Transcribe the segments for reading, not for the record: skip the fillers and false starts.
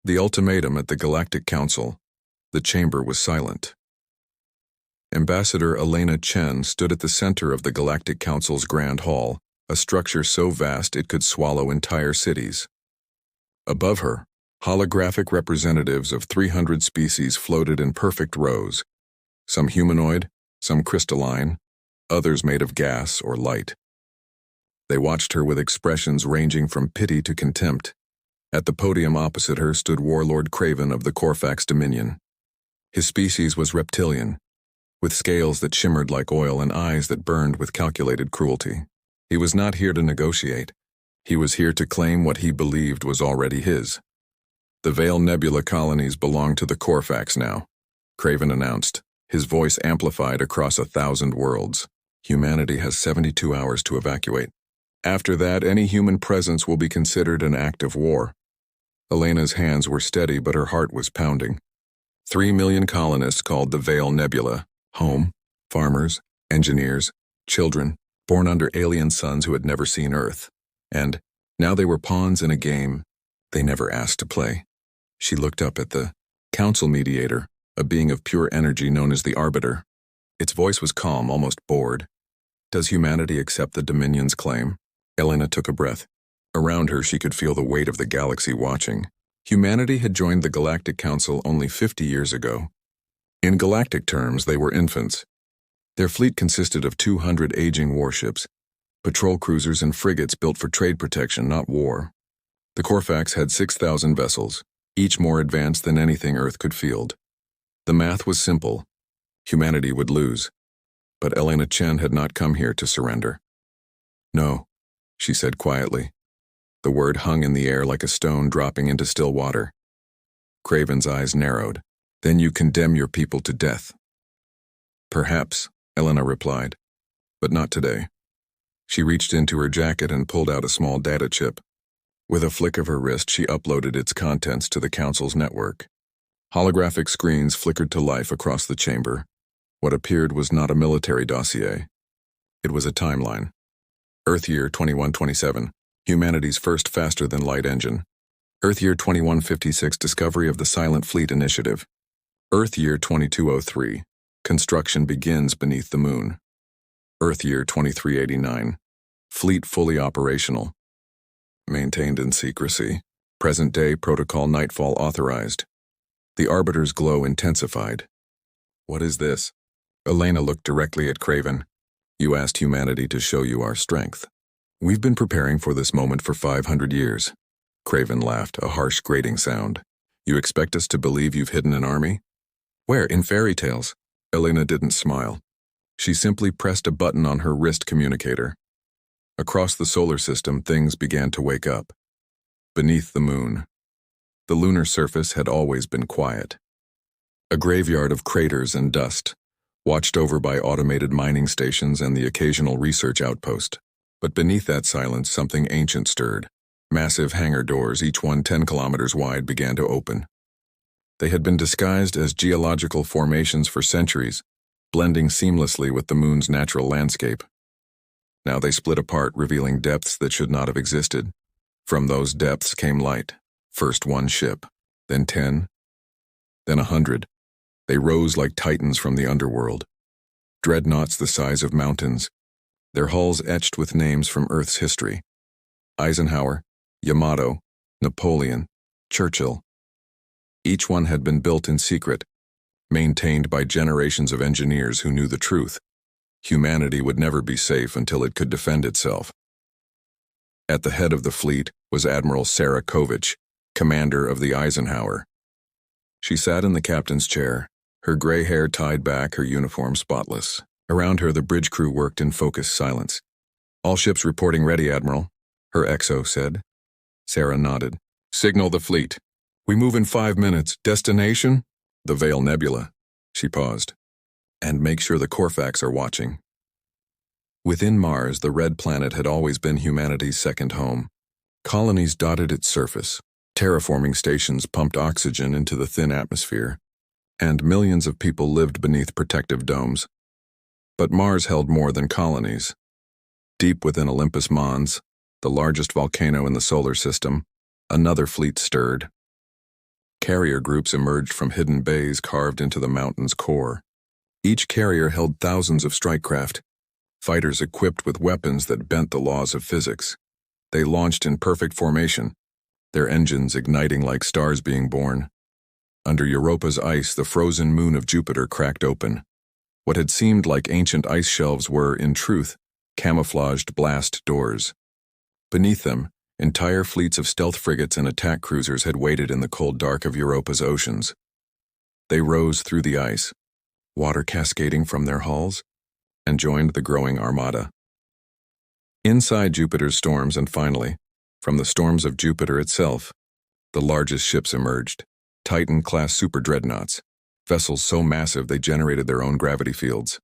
The ultimatum at the Galactic Council. The chamber was silent. Ambassador Elena Chen stood at the center of the Galactic Council's Grand Hall, a structure so vast it could swallow entire cities. Above her, holographic representatives of 300 species floated in perfect rows, some humanoid, some crystalline, others made of gas or light. They watched her with expressions ranging from pity to contempt. At the podium opposite her stood Warlord Craven of the Corfax Dominion. His species was reptilian, with scales that shimmered like oil and eyes that burned with calculated cruelty. He was not here to negotiate. He was here to claim what he believed was already his. The Veil Nebula colonies belong to the Corfax now, Craven announced, his voice amplified across 1,000 worlds. Humanity has 72 hours to evacuate. After that, any human presence will be considered an act of war. Elena's hands were steady, but her heart was pounding. 3 million colonists called the Veil Nebula home, farmers, engineers, children, born under alien suns who had never seen Earth. And now they were pawns in a game they never asked to play. She looked up at the council mediator, a being of pure energy known as the Arbiter. Its voice was calm, almost bored. Does humanity accept the Dominion's claim? Elena took a breath. Around her, she could feel the weight of the galaxy watching. Humanity had joined the Galactic Council only 50 years ago. In galactic terms, they were infants. Their fleet consisted of 200 aging warships, patrol cruisers and frigates built for trade protection, not war. The Corfax had 6,000 vessels, each more advanced than anything Earth could field. The math was simple. Humanity would lose. But Elena Chen had not come here to surrender. No, she said quietly. The word hung in the air like a stone dropping into still water. Craven's eyes narrowed. Then you condemn your people to death. Perhaps, Elena replied, but not today. She reached into her jacket and pulled out a small data chip. With a flick of her wrist, she uploaded its contents to the Council's network. Holographic screens flickered to life across the chamber. What appeared was not a military dossier. It was a timeline. Earth year 2127, humanity's first faster-than-light engine. Earth year 2156, discovery of the Silent Fleet Initiative. Earth year 2203, construction begins beneath the moon. Earth year 2389, fleet fully operational. Maintained in secrecy. Present-day protocol nightfall authorized. The Arbiter's glow intensified. What is this? Elena looked directly at Craven. You asked humanity to show you our strength. We've been preparing for this moment for 500 years. Craven laughed, a harsh grating sound. You expect us to believe you've hidden an army? Where, in fairy tales? Elena didn't smile. She simply pressed a button on her wrist communicator. Across the solar system, things began to wake up. Beneath the moon, the lunar surface had always been quiet. A graveyard of craters and dust, watched over by automated mining stations and the occasional research outpost. But beneath that silence, something ancient stirred. Massive hangar doors, each one 10 kilometers wide, began to open. They had been disguised as geological formations for centuries, blending seamlessly with the moon's natural landscape. Now they split apart, revealing depths that should not have existed. From those depths came light. First one ship, then 10, then 100. They rose like titans from the underworld. Dreadnoughts the size of mountains, their hulls etched with names from Earth's history. Eisenhower, Yamato, Napoleon, Churchill. Each one had been built in secret, maintained by generations of engineers who knew the truth. Humanity would never be safe until it could defend itself. At the head of the fleet was Admiral Sarah Kovich, commander of the Eisenhower. She sat in the captain's chair, her gray hair tied back, her uniform spotless. Around her, the bridge crew worked in focused silence. All ships reporting ready, Admiral, her XO said. Sarah nodded. Signal the fleet. We move in 5 minutes. Destination? The Veil Nebula. She paused. And make sure the Corfax are watching. Within Mars, the red planet had always been humanity's second home. Colonies dotted its surface. Terraforming stations pumped oxygen into the thin atmosphere, and millions of people lived beneath protective domes. But Mars held more than colonies. Deep within Olympus Mons, the largest volcano in the solar system, another fleet stirred. Carrier groups emerged from hidden bays carved into the mountain's core. Each carrier held thousands of strike craft, fighters equipped with weapons that bent the laws of physics. They launched in perfect formation, their engines igniting like stars being born. Under Europa's ice, the frozen moon of Jupiter cracked open. What had seemed like ancient ice shelves were, in truth, camouflaged blast doors. Beneath them, entire fleets of stealth frigates and attack cruisers had waited in the cold dark of Europa's oceans. They rose through the ice, water cascading from their hulls, and joined the growing armada. Inside Jupiter's storms, and finally, from the storms of Jupiter itself, the largest ships emerged, Titan-class super-dreadnoughts, vessels so massive they generated their own gravity fields.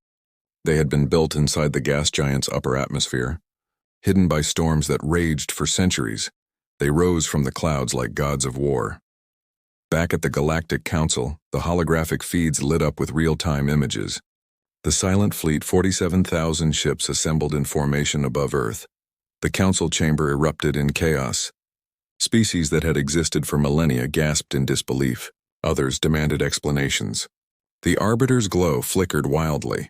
They had been built inside the gas giant's upper atmosphere. Hidden by storms that raged for centuries, they rose from the clouds like gods of war. Back at the Galactic Council, the holographic feeds lit up with real-time images. The silent fleet, 47,000 ships assembled in formation above Earth. The council chamber erupted in chaos. Species that had existed for millennia gasped in disbelief. Others demanded explanations. The Arbiter's glow flickered wildly.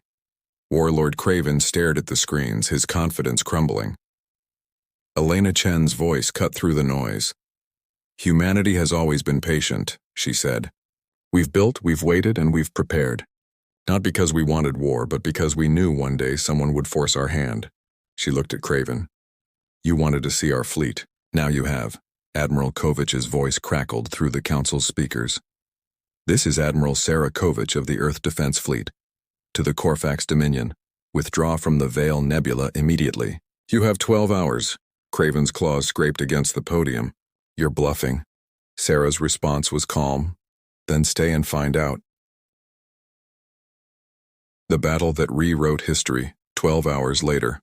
Warlord Craven stared at the screens, his confidence crumbling. Elena Chen's voice cut through the noise. Humanity has always been patient, she said. We've built, we've waited, and we've prepared. Not because we wanted war, but because we knew one day someone would force our hand. She looked at Craven. You wanted to see our fleet. Now you have. Admiral Kovich's voice crackled through the council's speakers. This is Admiral Sarah Kovich of the Earth Defense Fleet. To the Corfax Dominion. Withdraw from the Veil Nebula immediately. You have 12 hours. Craven's claws scraped against the podium. You're bluffing. Sarah's response was calm. Then stay and find out. The battle that rewrote history, 12 hours later.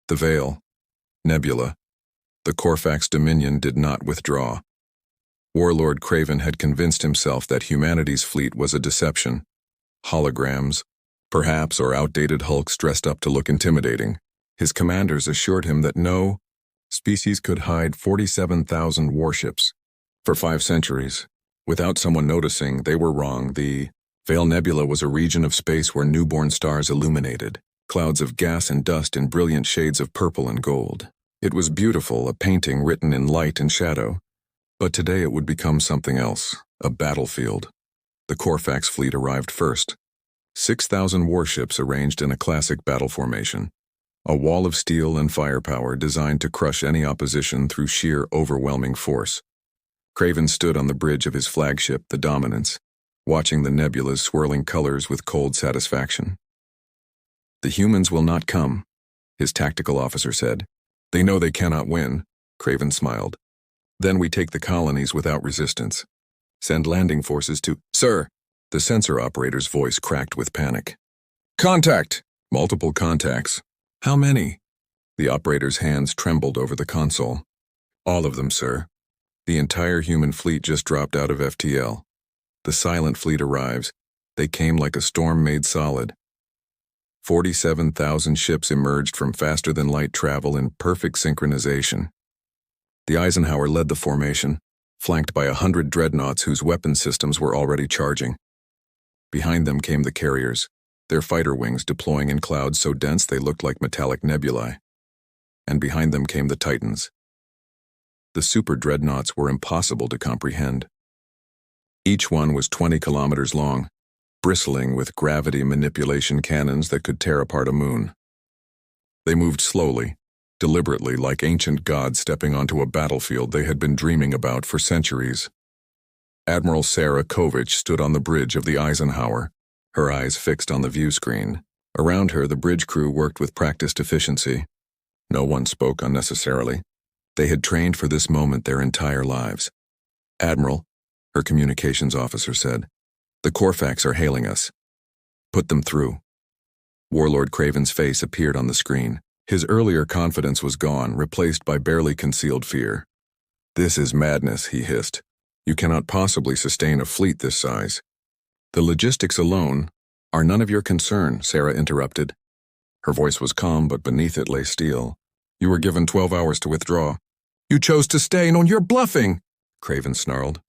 The Veil. Nebula. The Corfax Dominion did not withdraw. Warlord Craven had convinced himself that humanity's fleet was a deception. Holograms, perhaps, or outdated hulks dressed up to look intimidating. His commanders assured him that no species could hide 47,000 warships. For 5 centuries, without someone noticing, they were wrong. The Veil Nebula was a region of space where newborn stars illuminated, clouds of gas and dust in brilliant shades of purple and gold. It was beautiful, a painting written in light and shadow. But today it would become something else, a battlefield. The Corfax fleet arrived first. 6,000 warships arranged in a classic battle formation. A wall of steel and firepower designed to crush any opposition through sheer overwhelming force. Craven stood on the bridge of his flagship, the Dominance, watching the nebula's swirling colors with cold satisfaction. The humans will not come, his tactical officer said. They know they cannot win, Craven smiled. Then we take the colonies without resistance. Send landing forces to— Sir! The sensor operator's voice cracked with panic. Contact! Multiple contacts. How many? The operator's hands trembled over the console. All of them, sir. The entire human fleet just dropped out of FTL. The silent fleet arrives. They came like a storm made solid. 47,000 ships emerged from faster-than-light travel in perfect synchronization. The Eisenhower led the formation, flanked by 100 dreadnoughts whose weapon systems were already charging. Behind them came the carriers, their fighter wings deploying in clouds so dense they looked like metallic nebulae. And behind them came the Titans. The super dreadnoughts were impossible to comprehend. Each one was 20 kilometers long, bristling with gravity manipulation cannons that could tear apart a moon. They moved slowly, deliberately, like ancient gods stepping onto a battlefield they had been dreaming about for centuries. Admiral Sarah Kovich stood on the bridge of the Eisenhower, her eyes fixed on the view screen. Around her, the bridge crew worked with practiced efficiency. No one spoke unnecessarily. They had trained for this moment their entire lives. Admiral, her communications officer said, the Corfax are hailing us. Put them through. Warlord Craven's face appeared on the screen. His earlier confidence was gone, replaced by barely concealed fear. This is madness, he hissed. You cannot possibly sustain a fleet this size. The logistics alone are none of your concern, Sarah interrupted. Her voice was calm, but beneath it lay steel. You were given 12 hours to withdraw. You chose to stay. No, you're bluffing, Craven snarled.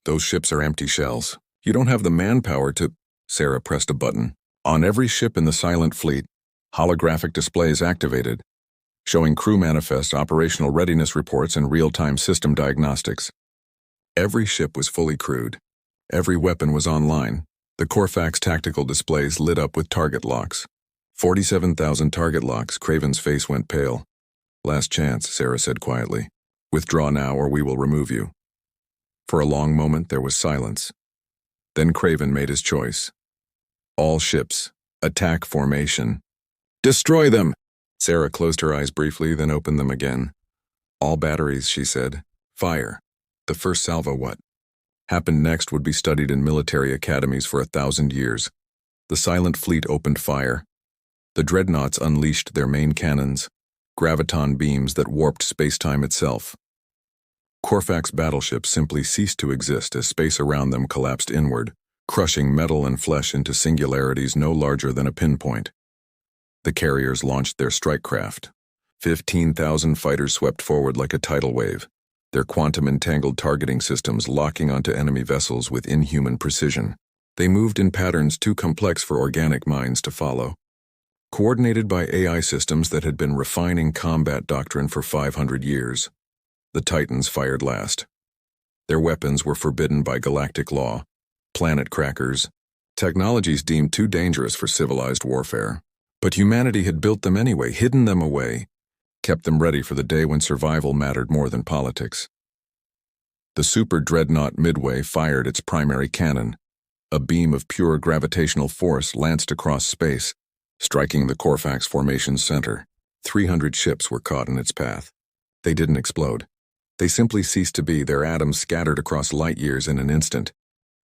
Those ships are empty shells. You don't have the manpower to... Sarah pressed a button. On every ship in the silent fleet, holographic displays activated, showing crew manifests, operational readiness reports, and real-time system diagnostics. Every ship was fully crewed. Every weapon was online. The Corfax tactical displays lit up with target locks. 47,000 target locks. Craven's face went pale. Last chance, Sarah said quietly. Withdraw now or we will remove you. For a long moment there was silence. Then Craven made his choice. All ships. Attack formation. Destroy them! Sarah closed her eyes briefly, then opened them again. All batteries, she said. Fire. The first salvo what happened next would be studied in military academies for 1,000 years. The silent fleet opened fire. The dreadnoughts unleashed their main cannons, graviton beams that warped space-time itself. Corfax battleships simply ceased to exist as space around them collapsed inward, crushing metal and flesh into singularities no larger than a pinpoint. The carriers launched their strike craft. 15,000 fighters swept forward like a tidal wave, their quantum-entangled targeting systems locking onto enemy vessels with inhuman precision. They moved in patterns too complex for organic minds to follow. Coordinated by AI systems that had been refining combat doctrine for 500 years, the Titans fired last. Their weapons were forbidden by galactic law, planet crackers, technologies deemed too dangerous for civilized warfare. But humanity had built them anyway, hidden them away, kept them ready for the day when survival mattered more than politics. The super dreadnought Midway fired its primary cannon. A beam of pure gravitational force lanced across space, striking the Corfax formation's center. 300 ships were caught in its path. They didn't explode. They simply ceased to be, their atoms scattered across light years in an instant.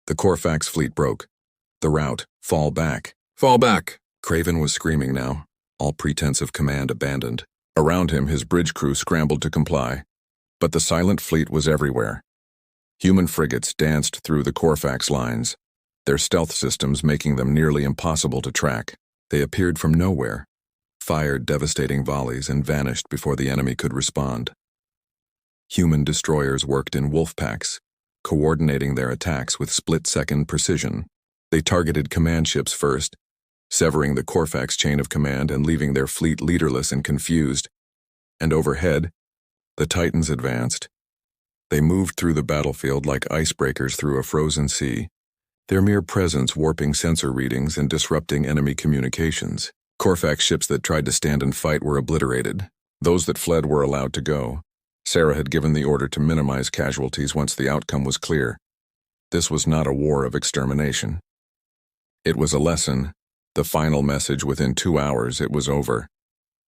The Corfax fleet broke. The rout, fall back. Fall back! Craven was screaming now, all pretense of command abandoned. Around him, his bridge crew scrambled to comply. But the silent fleet was everywhere. Human frigates danced through the Corfax lines, their stealth systems making them nearly impossible to track. They appeared from nowhere, fired devastating volleys, and vanished before the enemy could respond. Human destroyers worked in wolf packs, coordinating their attacks with split-second precision. They targeted command ships first, severing the Corfax chain of command and leaving their fleet leaderless and confused. And overhead, the Titans advanced. They moved through the battlefield like icebreakers through a frozen sea, their mere presence warping sensor readings and disrupting enemy communications. Corfax ships that tried to stand and fight were obliterated. Those that fled were allowed to go. Sarah had given the order to minimize casualties once the outcome was clear. This was not a war of extermination. It was a lesson. The final message: within 2 hours, it was over.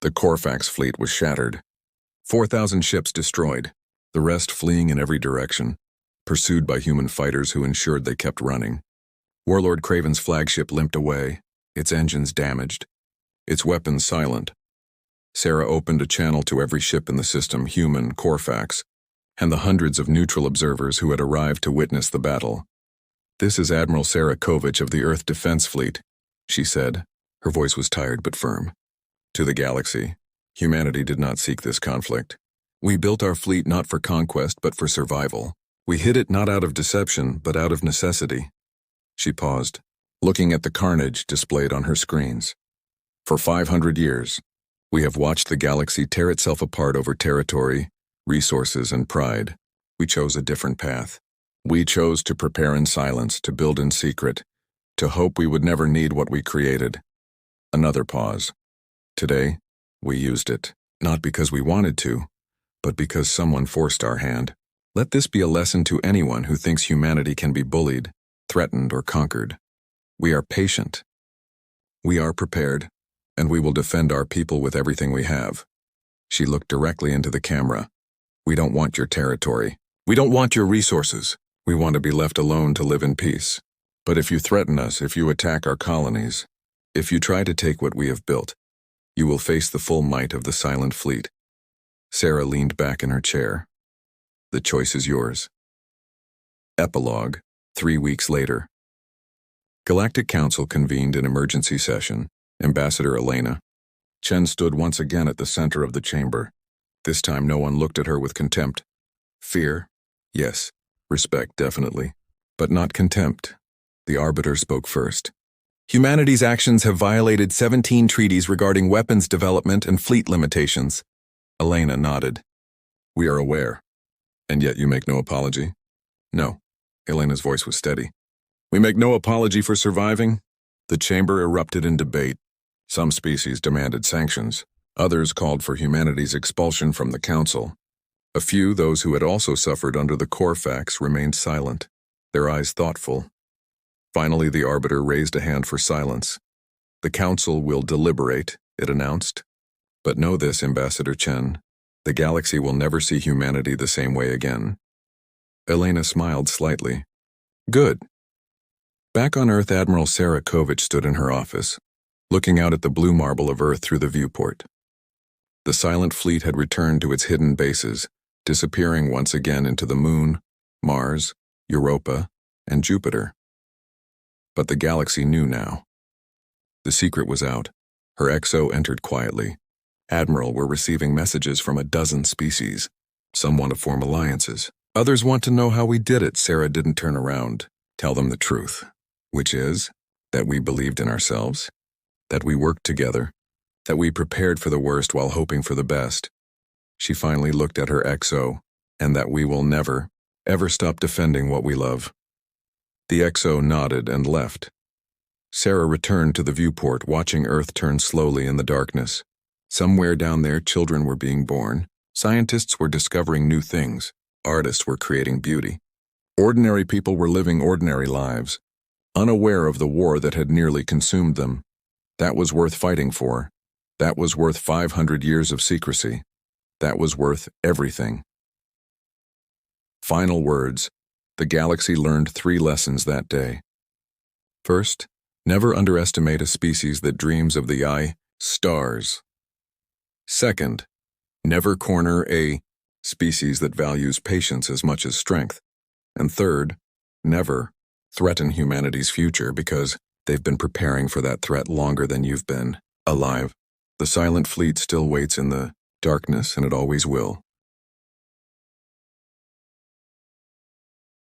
The Corfax fleet was shattered. 4,000 ships destroyed, the rest fleeing in every direction, pursued by human fighters who ensured they kept running. Warlord Craven's flagship limped away, its engines damaged, its weapons silent. Sarah opened a channel to every ship in the system, human, Corfax, and the hundreds of neutral observers who had arrived to witness the battle. "This is Admiral Sarah Kovich of the Earth Defense Fleet," she said. Her voice was tired but firm. "To the galaxy, humanity did not seek this conflict. We built our fleet not for conquest but for survival. We hid it not out of deception but out of necessity." She paused, looking at the carnage displayed on her screens. "For 500 years, we have watched the galaxy tear itself apart over territory, resources, and pride. We chose a different path. We chose to prepare in silence, to build in secret, to hope we would never need what we created." Another pause. "Today, we used it, not because we wanted to, but because someone forced our hand. Let this be a lesson to anyone who thinks humanity can be bullied, threatened, or conquered. We are patient. We are prepared, and we will defend our people with everything we have." She looked directly into the camera. "We don't want your territory. We don't want your resources. We want to be left alone to live in peace. But if you threaten us, if you attack our colonies, if you try to take what we have built, you will face the full might of the silent fleet." Sarah leaned back in her chair. "The choice is yours." Epilogue, 3 weeks later. Galactic Council convened an emergency session. Ambassador Elena. Chen stood once again at the center of the chamber. This time no one looked at her with contempt. Fear? Yes. Respect, definitely. But not contempt. The Arbiter spoke first. Humanity's actions have violated 17 treaties regarding weapons development and fleet limitations. Elena nodded. We are aware. And yet you make no apology? No. Elena's voice was steady. We make no apology for surviving? The chamber erupted in debate. Some species demanded sanctions. Others called for humanity's expulsion from the Council. A few, those who had also suffered under the Corfax, remained silent, their eyes thoughtful. Finally, the Arbiter raised a hand for silence. The Council will deliberate, it announced. But know this, Ambassador Chen. The galaxy will never see humanity the same way again. Elena smiled slightly. Good. Back on Earth, Admiral Sarah Kovich stood in her office, looking out at the blue marble of Earth through the viewport. The silent fleet had returned to its hidden bases, disappearing once again into the Moon, Mars, Europa, and Jupiter. But the galaxy knew now. The secret was out. Her XO entered quietly. Admiral, we're receiving messages from a dozen species. Some want to form alliances. Others want to know how we did it. Sarah didn't turn around. Tell them the truth, which is that we believed in ourselves, that we worked together, that we prepared for the worst while hoping for the best. She finally looked at her XO, and that we will never, ever stop defending what we love. The XO nodded and left. Sarah returned to the viewport, watching Earth turn slowly in the darkness. Somewhere down there, children were being born. Scientists were discovering new things. Artists were creating beauty. Ordinary people were living ordinary lives, unaware of the war that had nearly consumed them. That was worth fighting for. That was worth 500 years of secrecy. That was worth everything. Final words. The galaxy learned 3 lessons that day. First, never underestimate a species that dreams of the stars. Second, never corner a species that values patience as much as strength. And third, never threaten humanity's future because they've been preparing for that threat longer than you've been alive. The silent fleet still waits in the darkness, and it always will.